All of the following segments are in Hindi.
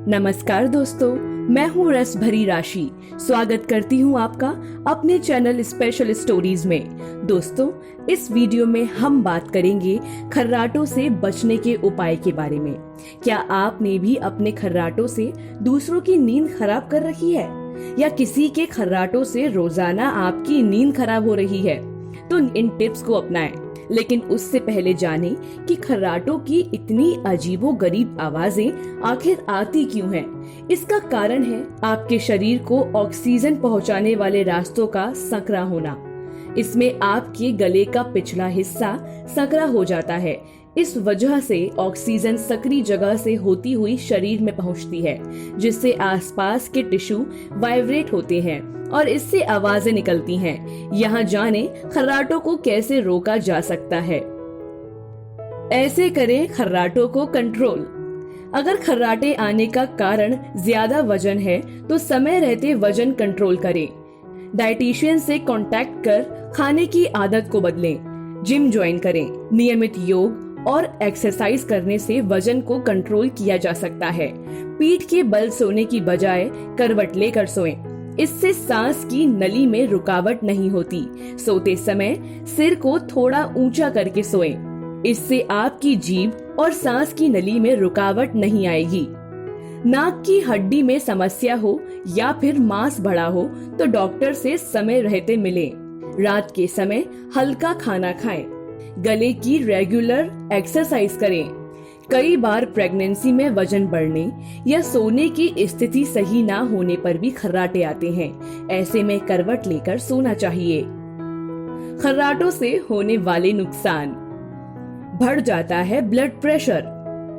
नमस्कार दोस्तों, मैं हूँ रस भरी राशि। स्वागत करती हूँ आपका अपने चैनल स्पेशल स्टोरीज में। दोस्तों, इस वीडियो में हम बात करेंगे खर्राटों से बचने के उपाय के बारे में। क्या आपने भी अपने खर्राटों से दूसरों की नींद खराब कर रखी है या किसी के खर्राटों से रोजाना आपकी नींद खराब हो रही है? तो इन टिप्स को अपनाएं। लेकिन उससे पहले जानें कि खर्राटों की इतनी अजीबोगरीब आवाजें आखिर आती क्यों हैं। इसका कारण है आपके शरीर को ऑक्सीजन पहुंचाने वाले रास्तों का संकरा होना। इसमें आपके गले का पिछला हिस्सा संकरा हो जाता है। इस वजह से ऑक्सीजन सक्रिय जगह से होती हुई शरीर में पहुंचती है, जिससे आसपास के टिश्यू वाइब्रेट होते हैं और इससे आवाजें निकलती हैं। यहाँ जाने खर्राटों को कैसे रोका जा सकता है। ऐसे करें खर्राटों को कंट्रोल। अगर खर्राटे आने का कारण ज्यादा वजन है तो समय रहते वजन कंट्रोल करें। डाइटिशियन से कांटेक्ट कर खाने की आदत को बदलें। जिम ज्वाइन करें। नियमित योग और एक्सरसाइज करने से वजन को कंट्रोल किया जा सकता है। पीठ के बल सोने की बजाय करवट लेकर सोएं। इससे सांस की नली में रुकावट नहीं होती। सोते समय सिर को थोड़ा ऊंचा करके सोएं। इससे आपकी जीभ और सांस की नली में रुकावट नहीं आएगी। नाक की हड्डी में समस्या हो या फिर मांस बढ़ा हो तो डॉक्टर से समय रहते मिलें। रात के समय हल्का खाना खाएं। गले की रेगुलर एक्सरसाइज करें। कई बार प्रेगनेंसी में वजन बढ़ने या सोने की स्थिति सही ना होने पर भी खर्राटे आते हैं। ऐसे में करवट लेकर सोना चाहिए। खर्राटों से होने वाले नुकसान: बढ़ जाता है ब्लड प्रेशर।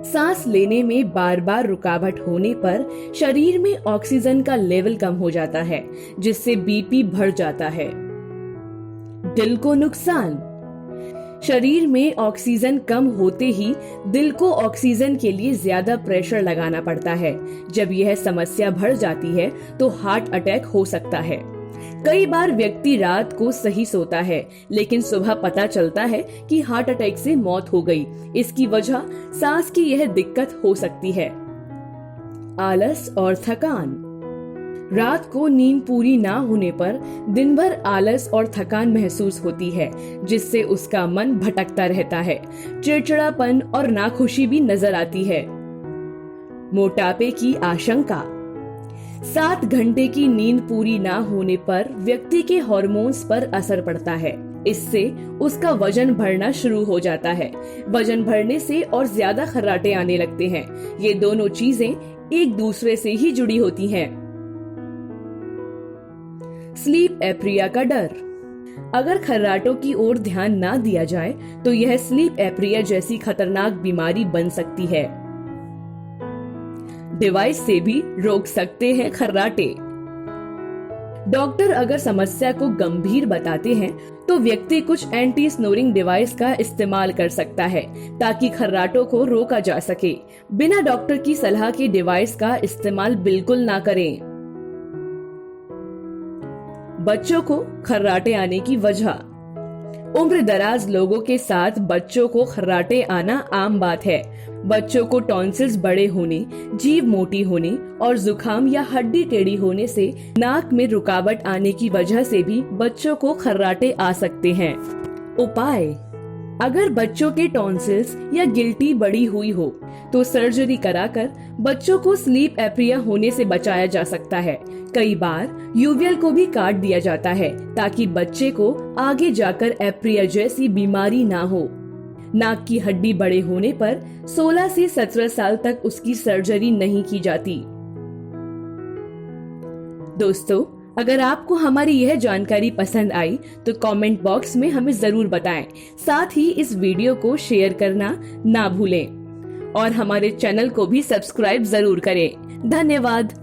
सांस लेने में बार बार रुकावट होने पर शरीर में ऑक्सीजन का लेवल कम हो जाता है, जिससे बीपी बढ़ जाता है। दिल को नुकसान: शरीर में ऑक्सीजन कम होते ही दिल को ऑक्सीजन के लिए ज्यादा प्रेशर लगाना पड़ता है। जब यह समस्या बढ़ जाती है तो हार्ट अटैक हो सकता है। कई बार व्यक्ति रात को सही सोता है, लेकिन सुबह पता चलता है कि हार्ट अटैक से मौत हो गई। इसकी वजह सांस की यह दिक्कत हो सकती है। आलस और थकान: रात को नींद पूरी ना होने पर दिन भर आलस और थकान महसूस होती है, जिससे उसका मन भटकता रहता है। चिड़चिड़ापन और नाखुशी भी नजर आती है। मोटापे की आशंका: 7 घंटे की नींद पूरी ना होने पर व्यक्ति के हार्मोन्स पर असर पड़ता है। इससे उसका वजन बढ़ना शुरू हो जाता है। वजन बढ़ने से और ज्यादा खर्राटे आने लगते हैं। ये दोनों चीजें एक दूसरे से ही जुड़ी होती हैं। स्लीप एप्रिया का डर: अगर खर्राटों की ओर ध्यान ना दिया जाए तो यह स्लीप एप्रिया जैसी खतरनाक बीमारी बन सकती है। डिवाइस से भी रोक सकते हैं खर्राटे। डॉक्टर अगर समस्या को गंभीर बताते हैं तो व्यक्ति कुछ एंटी स्नोरिंग डिवाइस का इस्तेमाल कर सकता है, ताकि खर्राटों को रोका जा सके। बिना डॉक्टर की सलाह के डिवाइस का इस्तेमाल बिल्कुल ना करें। बच्चों को खर्राटे आने की वजह: उम्र दराज लोगों के साथ बच्चों को खर्राटे आना आम बात है। बच्चों को टॉन्सिल्स बड़े होने, जीभ मोटी होने और जुकाम या हड्डी टेढ़ी होने से नाक में रुकावट आने की वजह से भी बच्चों को खर्राटे आ सकते हैं। उपाय: अगर बच्चों के टॉन्सिल्स या गिल्टी बड़ी हुई हो तो सर्जरी कराकर बच्चों को स्लीप एप्रिया होने से बचाया जा सकता है। कई बार यूवीएल को भी काट दिया जाता है, ताकि बच्चे को आगे जाकर एप्रिया जैसी बीमारी ना हो। नाक की हड्डी बड़े होने पर 16 से 17 साल तक उसकी सर्जरी नहीं की जाती। दोस्तों, अगर आपको हमारी यह जानकारी पसंद आई तो कमेंट बॉक्स में हमें जरूर बताएं। साथ ही इस वीडियो को शेयर करना ना भूलें और हमारे चैनल को भी सब्सक्राइब जरूर करें। धन्यवाद।